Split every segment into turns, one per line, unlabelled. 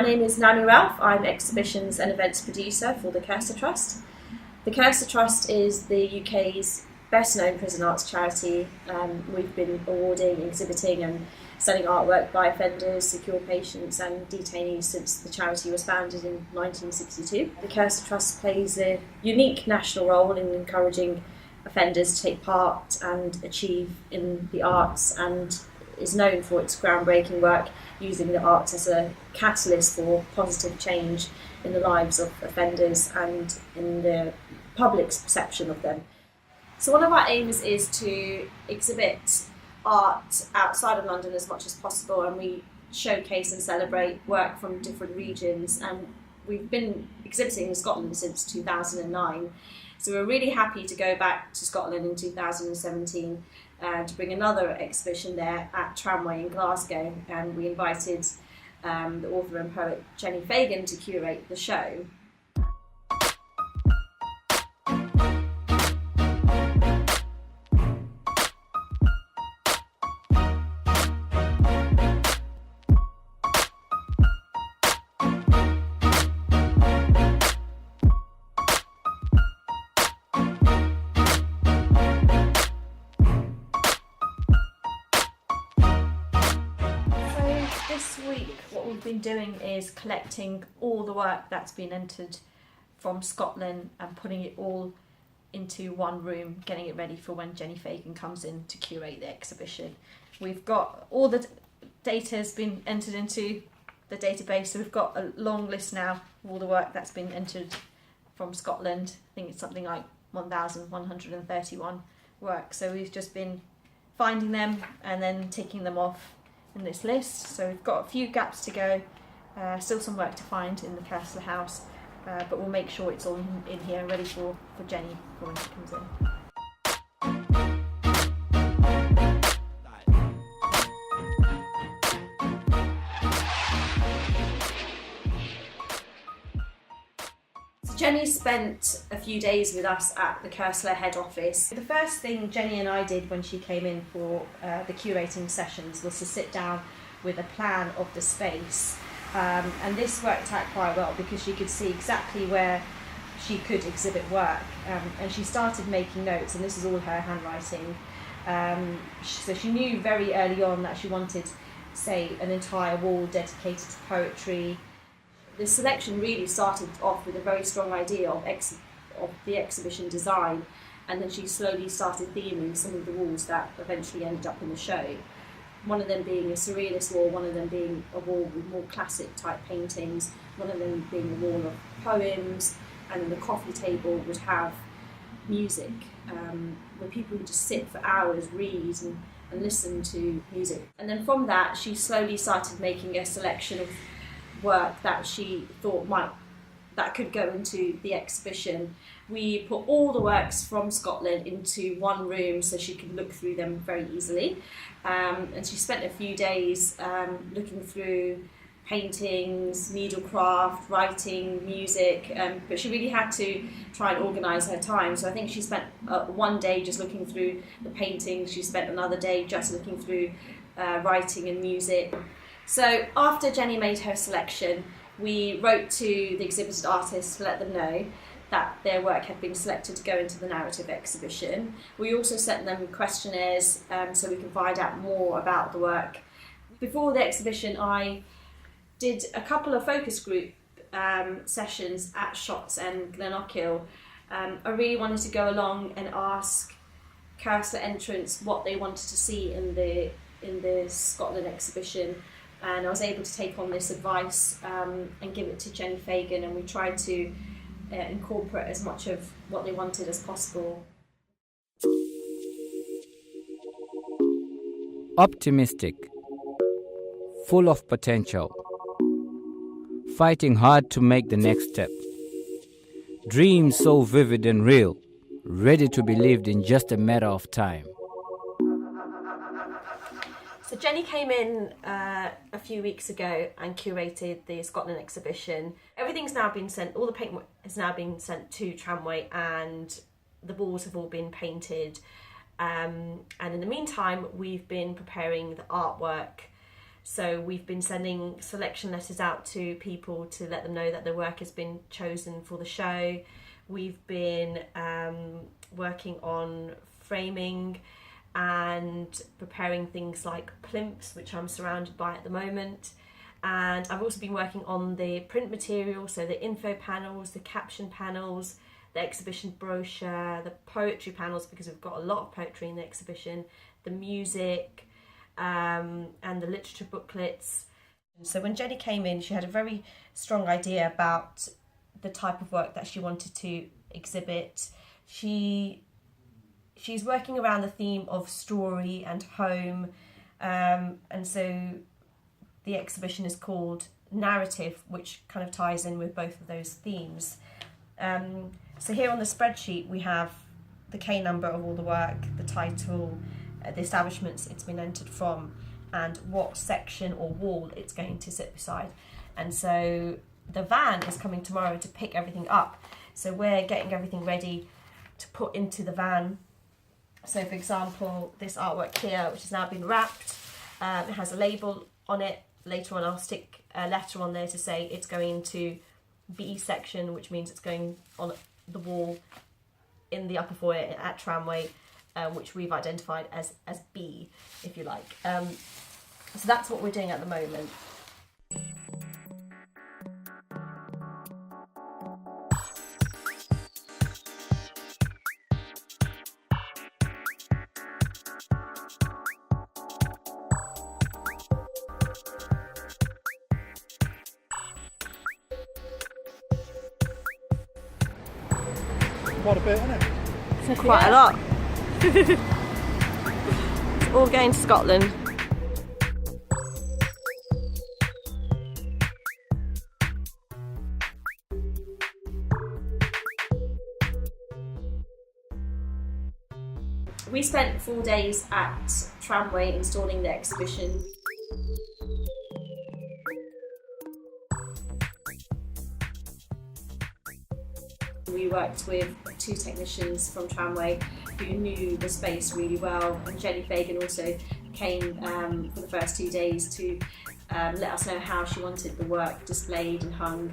name is Naomi Ralph. I'm exhibitions and events producer for the Koestler Trust. The Koestler Trust is the UK's best known prison arts charity. We've been awarding, exhibiting and selling artwork by offenders, secure patients and detainees since the charity was founded in 1962. The Koestler Trust plays a unique national role in encouraging offenders to take part and achieve in the arts, and is known for its groundbreaking work using the arts as a catalyst for positive change in the lives of offenders and in the public's perception of them. So one of our aims is to exhibit art outside of London as much as possible, and we showcase and celebrate work from different regions, and we've been exhibiting in Scotland since 2009. So we're really happy to go back to Scotland in 2017 to bring another exhibition there at Tramway in Glasgow, and we invited the author and poet Jenni Fagan to curate the show. This week what we've been doing is collecting all the work that's been entered from Scotland and putting it all into one room, getting it ready for when Jenni Fagan comes in to curate the exhibition. We've got all the data has been entered into the database, so we've got a long list now of all the work that's been entered from Scotland. I think it's something like 1,131 work, so we've just been finding them and then ticking them off in this list. So we've got a few gaps to go, still some work to find in the Koestler house, but we'll make sure it's all in here ready for Jenni for when she comes in. Jenni spent a few days with us at the Koestler head office. The first thing Jenni and I did when she came in for the curating sessions was to sit down with a plan of the space, and this worked out quite well because she could see exactly where she could exhibit work, and she started making notes, and this is all her handwriting. So she knew very early on that she wanted, say, an entire wall dedicated to poetry. The selection really started off with a very strong idea of the exhibition design, and then she slowly started theming some of the walls that eventually ended up in the show. One of them being a surrealist wall, one of them being a wall with more classic type paintings, one of them being a wall of poems, and then the coffee table would have music, where people would just sit for hours, read and listen to music. And then from that she slowly started making a selection of work that she thought that could go into the exhibition. We put all the works from Scotland into one room so she could look through them very easily, and she spent a few days looking through paintings, needlecraft, writing, music, but she really had to try and organise her time. So I think she spent one day just looking through the paintings, she spent another day just looking through writing and music. So after Jenni made her selection, we wrote to the exhibited artists to let them know that their work had been selected to go into the narrative exhibition. We also sent them questionnaires so we can find out more about the work. Before the exhibition, I did a couple of focus group sessions at Shotts and Glenorchy. I really wanted to go along and ask Koestler Entrants what they wanted to see in the Scotland exhibition. And I was able to take on this advice and give it to Jenni Fagan, and we tried to incorporate as much of what they wanted as possible.
Optimistic, full of potential, fighting hard to make the next step. Dreams so vivid and real, ready to be lived in just a matter of time.
So Jenni came in a few weeks ago and curated the Scotland exhibition. Everything's now been sent, all the paint has now been sent to Tramway, and the walls have all been painted. And in the meantime, we've been preparing the artwork So we've been sending selection letters out to people to let them know that their work has been chosen for the show. We've been working on framing and preparing things like plimps, which I'm surrounded by at the moment. And I've also been working on the print material, so the info panels, the caption panels, the exhibition brochure, the poetry panels, because we've got a lot of poetry in the exhibition, the music, and the literature booklets. So when Jenni came in, she had a very strong idea about the type of work that she wanted to exhibit. She's working around the theme of story and home, and so the exhibition is called Narrative, which kind of ties in with both of those themes. So here on the spreadsheet we have the K number of all the work, the title, the establishments it's been entered from, and what section or wall it's going to sit beside. And so the van is coming tomorrow to pick everything up. So we're getting everything ready to put into the van. So for example, this artwork here, which has now been wrapped, it has a label on it. Later on I'll stick a letter on there to say it's going to B section, which means it's going on the wall in the upper foyer at Tramway, which we've identified as B, if you like. So that's what we're doing at the moment.
Quite a bit, isn't it?
It's quite a lot. It's all going to Scotland. We spent 4 days at Tramway installing the exhibition. We worked with 2 technicians from Tramway who knew the space really well, and Jenni Fagan also came for the first 2 days to let us know how she wanted the work displayed and hung.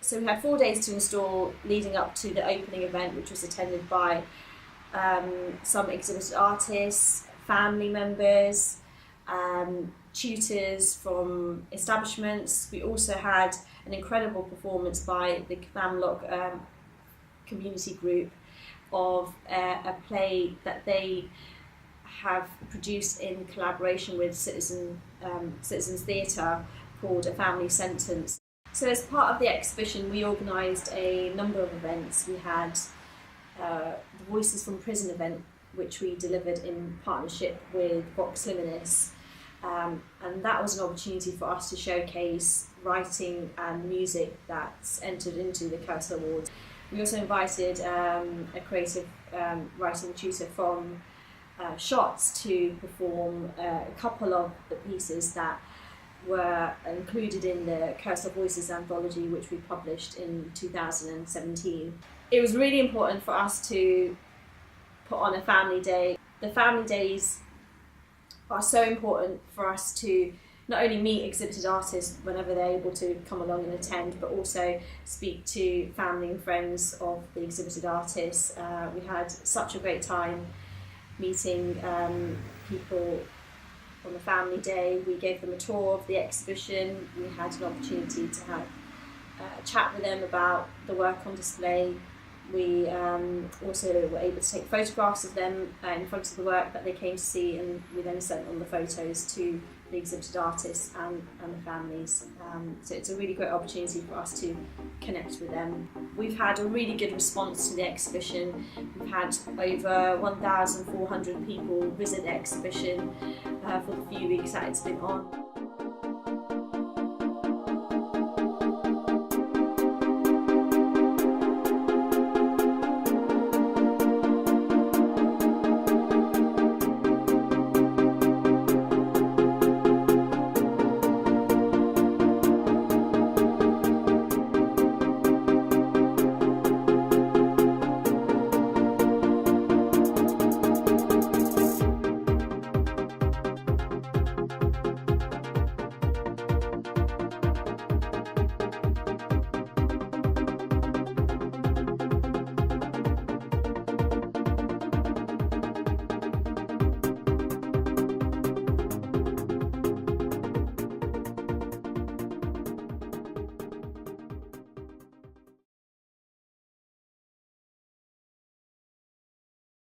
So we had 4 days to install leading up to the opening event, which was attended by some exhibited artists, family members, tutors from establishments. We also had an incredible performance by the Camlock community group of a play that they have produced in collaboration with Citizens Theatre called A Family Sentence. So as part of the exhibition, we organised a number of events. We had the Voices from Prison event, which we delivered in partnership with Vox Liminis, and that was an opportunity for us to showcase writing and music that's entered into the Koestler Awards. We also invited a creative writing tutor from Shots to perform a couple of the pieces that were included in the Koestler Voices anthology, which we published in 2017. It was really important for us to put on a family day. The family days are so important for us to not only meet exhibited artists whenever they're able to come along and attend, but also speak to family and friends of the exhibited artists. We had such a great time meeting people on the family day. We gave them a tour of the exhibition. We had an opportunity to have a chat with them about the work on display. We also were able to take photographs of them in front of the work that they came to see, and we then sent on the photos to the exhibited artists and the families. So it's a really great opportunity for us to connect with them. We've had a really good response to the exhibition. We've had over 1,400 people visit the exhibition for the few weeks that it's been on.